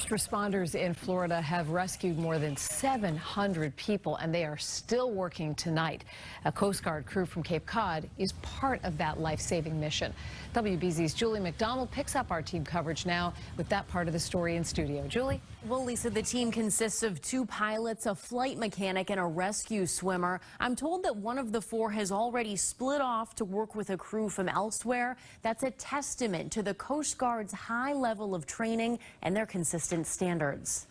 First responders in Florida have rescued more than 700 people, and they are still working tonight. A Coast Guard crew from Cape Cod is part of that life-saving mission. WBZ's Julie McDonald picks up our team coverage now with that part of the story in studio. Julie? Well, Lisa, the team consists of 2 pilots, a flight mechanic, and a rescue swimmer. I'm told that one of the 4 has already split off to work with a crew from elsewhere. That's a testament to the Coast Guard's high level of training and their consistent standards.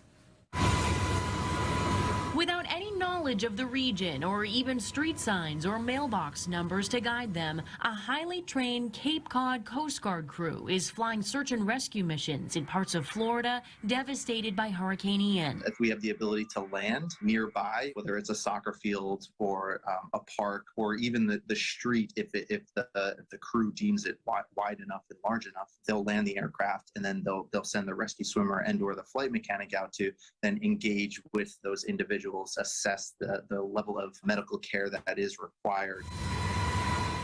Without any knowledge of the region or even street signs or mailbox numbers to guide them, a highly trained Cape Cod Coast Guard crew is flying search and rescue missions in parts of Florida devastated by Hurricane Ian. If we have the ability to land nearby, whether it's a soccer field or a park or even the street, if the crew deems it wide enough and large enough, they'll land the aircraft and then they'll send the rescue swimmer and or the flight mechanic out to then engage with those individuals, assess the level of medical care that is required.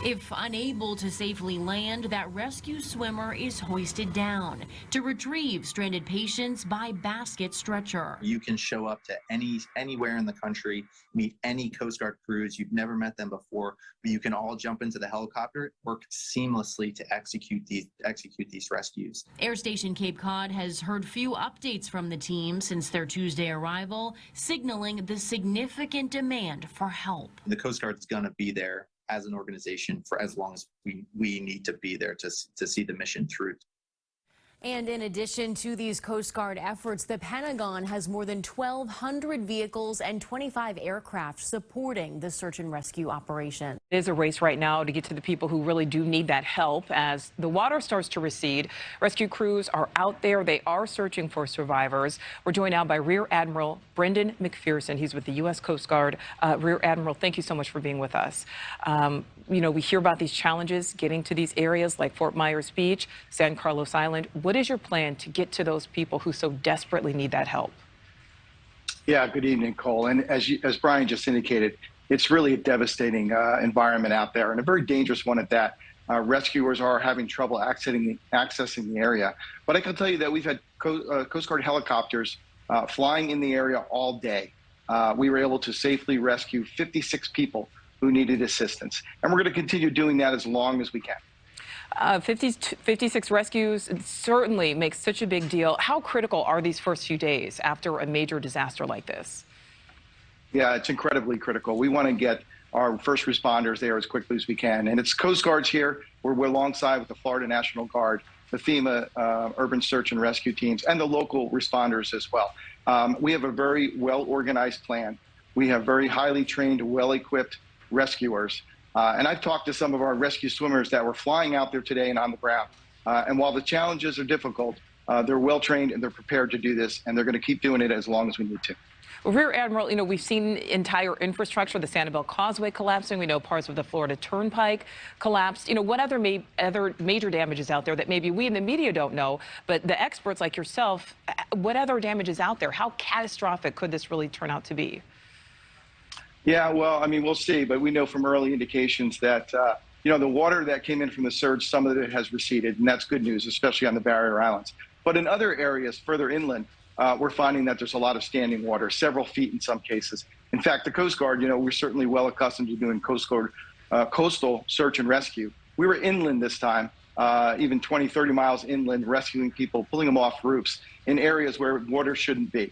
If unable to safely land, that rescue swimmer is hoisted down to retrieve stranded patients by basket stretcher. You can show up to anywhere in the country, meet any Coast Guard crews. You've never met them before, but you can all jump into the helicopter, work seamlessly to execute these rescues. Air Station Cape Cod has heard few updates from the team since their Tuesday arrival, signaling the significant demand for help. The Coast Guard's going to be there as an organization for as long as we need to be there to see the mission through. And in addition to these Coast Guard efforts, the Pentagon has more than 1,200 vehicles and 25 aircraft supporting the search and rescue operation. It is a race right now to get to the people who really do need that help. As the water starts to recede, rescue crews are out there. They are searching for survivors. We're joined now by Rear Admiral Brendan McPherson. He's with the U.S. Coast Guard. Rear Admiral, thank you so much for being with us. You know, we hear about these challenges getting to these areas like Fort Myers Beach, San Carlos Island. What is your plan to get to those people who so desperately need that help? Yeah, good evening, Cole. And as Brian just indicated, it's really a devastating environment out there and a very dangerous one at that. Rescuers are having trouble accessing the area. But I can tell you that we've had Coast Guard helicopters flying in the area all day. We were able to safely rescue 56 people who needed assistance. And we're going to continue doing that as long as we can. 56 rescues certainly makes such a big deal. How critical are these first few days after a major disaster like this? Yeah, it's incredibly critical. We want to get our first responders there as quickly as we can. And it's Coast Guards here. We're alongside with the Florida National Guard, the FEMA urban search and rescue teams, and the local responders as well. We have a very well-organized plan. We have very highly trained, well-equipped rescuers. And I've talked to some of our rescue swimmers that were flying out there today and on the ground. And while the challenges are difficult, they're well trained and they're prepared to do this, and they're going to keep doing it as long as we need to. Well, Rear Admiral, you know, we've seen entire infrastructure, the Sanibel Causeway collapsing. We know parts of the Florida Turnpike collapsed. You know, what other major damages out there that maybe we in the media don't know, but the experts like yourself, what other damages out there? How catastrophic could this really turn out to be? Yeah, well, I mean, we'll see, but we know from early indications that, you know, the water that came in from the surge, some of it has receded, and that's good news, especially on the barrier islands. But in other areas further inland, we're finding that there's a lot of standing water, several feet in some cases. In fact, the Coast Guard, you know, we're certainly well accustomed to doing coastal search and rescue. We were inland this time, even 20, 30 miles inland, rescuing people, pulling them off roofs in areas where water shouldn't be.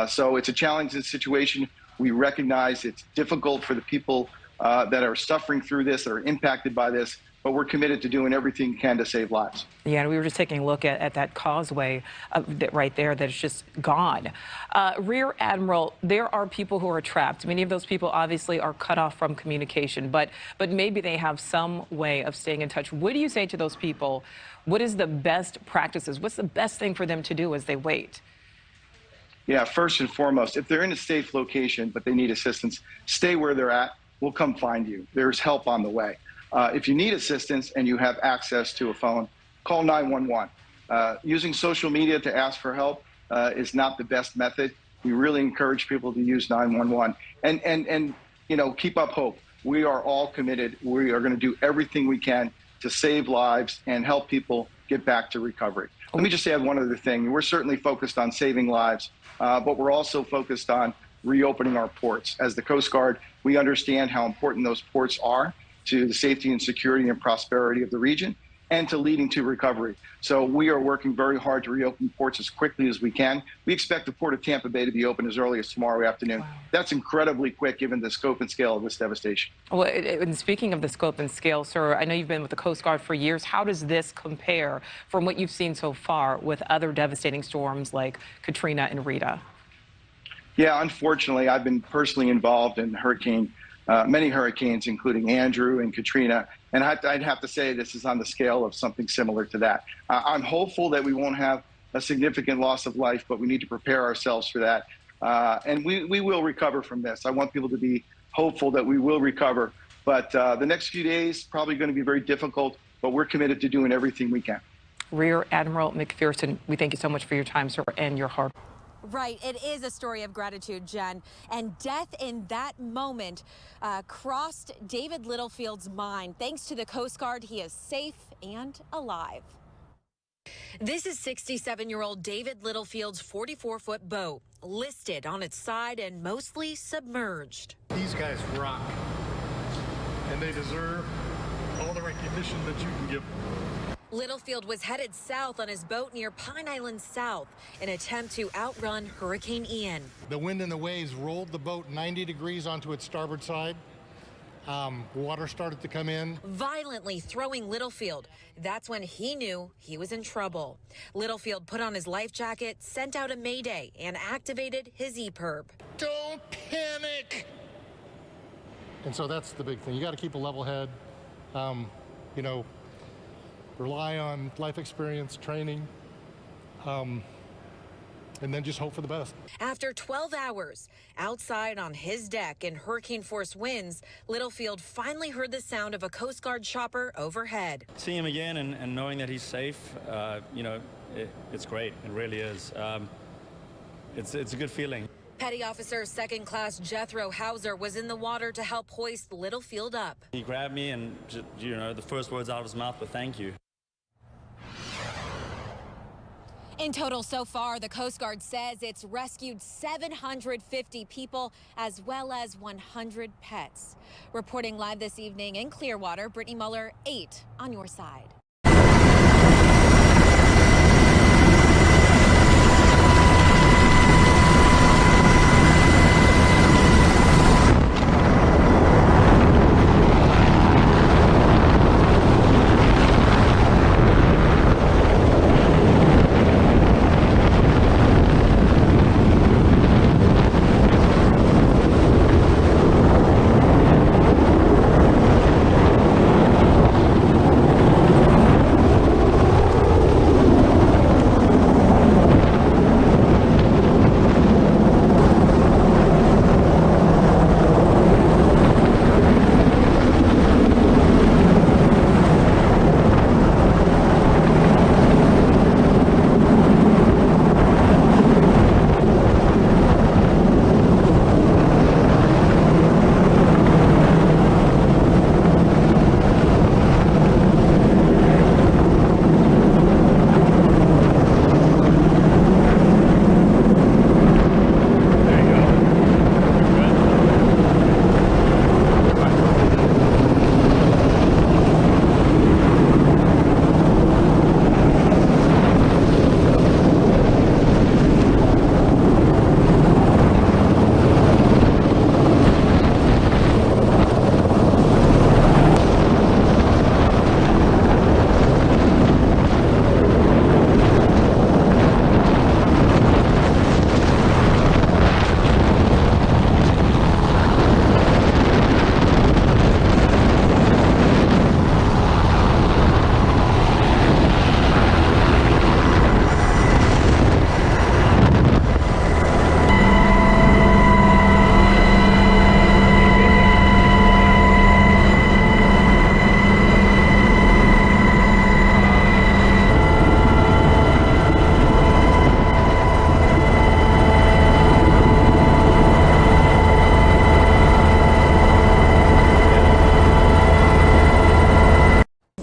So it's a challenging situation. We recognize it's difficult for the people that are suffering through this, that are impacted by this, but we're committed to doing everything we can to save lives. Yeah, and we were just taking a look at that causeway right there that is just gone. Rear Admiral, there are people who are trapped. Many of those people obviously are cut off from communication, but maybe they have some way of staying in touch. What do you say to those people? What is the best practices? What's the best thing for them to do as they wait? Yeah, first and foremost, if they're in a safe location but they need assistance, stay where they're at. We'll come find you. There's help on the way. If you need assistance and you have access to a phone, call 911. Using social media to ask for help is not the best method. We really encourage people to use 911 and you know, keep up hope. We are all committed. We are going to do everything we can to save lives and help people get back to recovery. Let me just add one other thing. We're certainly focused on saving lives, but we're also focused on reopening our ports. As the Coast Guard, we understand how important those ports are to the safety and security and prosperity of the region and to leading to recovery. So we are working very hard to reopen ports as quickly as we can. We expect the Port of Tampa Bay to be open as early as tomorrow afternoon. Wow. That's incredibly quick given the scope and scale of this devastation. Well, and speaking of the scope and scale, sir, I know you've been with the Coast Guard for years. How does this compare from what you've seen so far with other devastating storms like Katrina and Rita? Yeah, unfortunately, I've been personally involved in many hurricanes, including Andrew and Katrina. And I'd have to say this is on the scale of something similar to that. I'm hopeful that we won't have a significant loss of life, but we need to prepare ourselves for that. And we will recover from this. I want people to be hopeful that we will recover. But the next few days probably going to be very difficult, but we're committed to doing everything we can. Rear Admiral McPherson, we thank you so much for your time, sir, and your hard work. Right. It is a story of gratitude, Jen. And death in that moment crossed David Littlefield's mind. Thanks to the Coast Guard, he is safe and alive. This is 67-year-old David Littlefield's 44-foot boat, listed on its side and mostly submerged. These guys rock, and they deserve all the recognition that you can give them. Littlefield was headed south on his boat near Pine Island South in an attempt to outrun Hurricane Ian. The wind and the waves rolled the boat 90 degrees onto its starboard side. Water started to come in, violently throwing Littlefield. That's when he knew he was in trouble. Littlefield put on his life jacket, sent out a mayday, and activated his EPIRB. Don't panic! And so that's the big thing. You got to keep a level head. Rely on life experience, training, and then just hope for the best. After 12 hours outside on his deck in hurricane-force winds, Littlefield finally heard the sound of a Coast Guard chopper overhead. Seeing him again and knowing that he's safe, it's great. It really is. It's a good feeling. Petty Officer Second Class Jethro Hauser was in the water to help hoist Littlefield up. He grabbed me and, the first words out of his mouth were thank you. In total so far, the Coast Guard says it's rescued 750 people as well as 100 pets. Reporting live this evening in Clearwater, Brittany Muller, 8 on your side.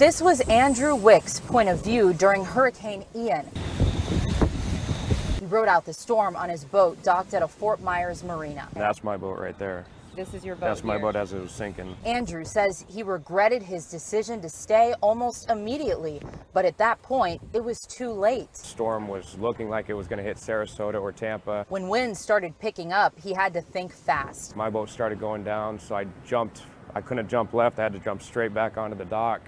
This was Andrew Wick's point of view during Hurricane Ian. He rode out the storm on his boat docked at a Fort Myers marina. That's my boat right there. This is your boat. That's my boat as it was sinking. Andrew says he regretted his decision to stay almost immediately, but at that point, it was too late. The storm was looking like it was going to hit Sarasota or Tampa. When winds started picking up, he had to think fast. My boat started going down, so I jumped. I couldn't jump left. I had to jump straight back onto the dock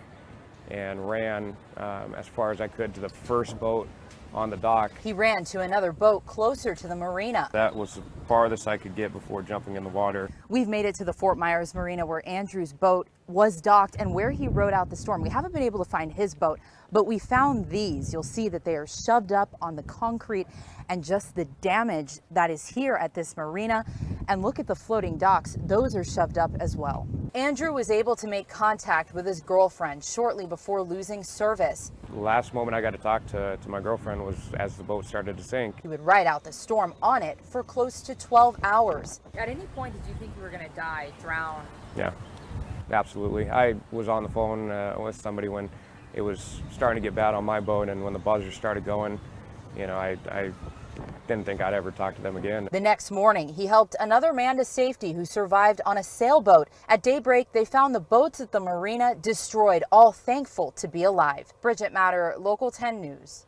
and ran as far as I could to the first boat on the dock. He ran to another boat closer to the marina. That was the farthest I could get before jumping in the water. We've made it to the Fort Myers marina where Andrew's boat was docked and where he rode out the storm. We haven't been able to find his boat, but we found these. You'll see that they are shoved up on the concrete and just the damage that is here at this marina. And look at the floating docks. Those are shoved up as well. Andrew was able to make contact with his girlfriend shortly before losing service. The last moment I got to talk to my girlfriend was as the boat started to sink. He would ride out the storm on it for close to 12 hours. At any point, did you think you were going to die, drown? Yeah, absolutely. I was on the phone with somebody when it was starting to get bad on my boat, and when the buzzer started going, you know, I didn't think I'd ever talk to them again. The next morning, he helped another man to safety who survived on a sailboat. At daybreak, they found the boats at the marina destroyed, all thankful to be alive. Bridget Matter, Local 10 News.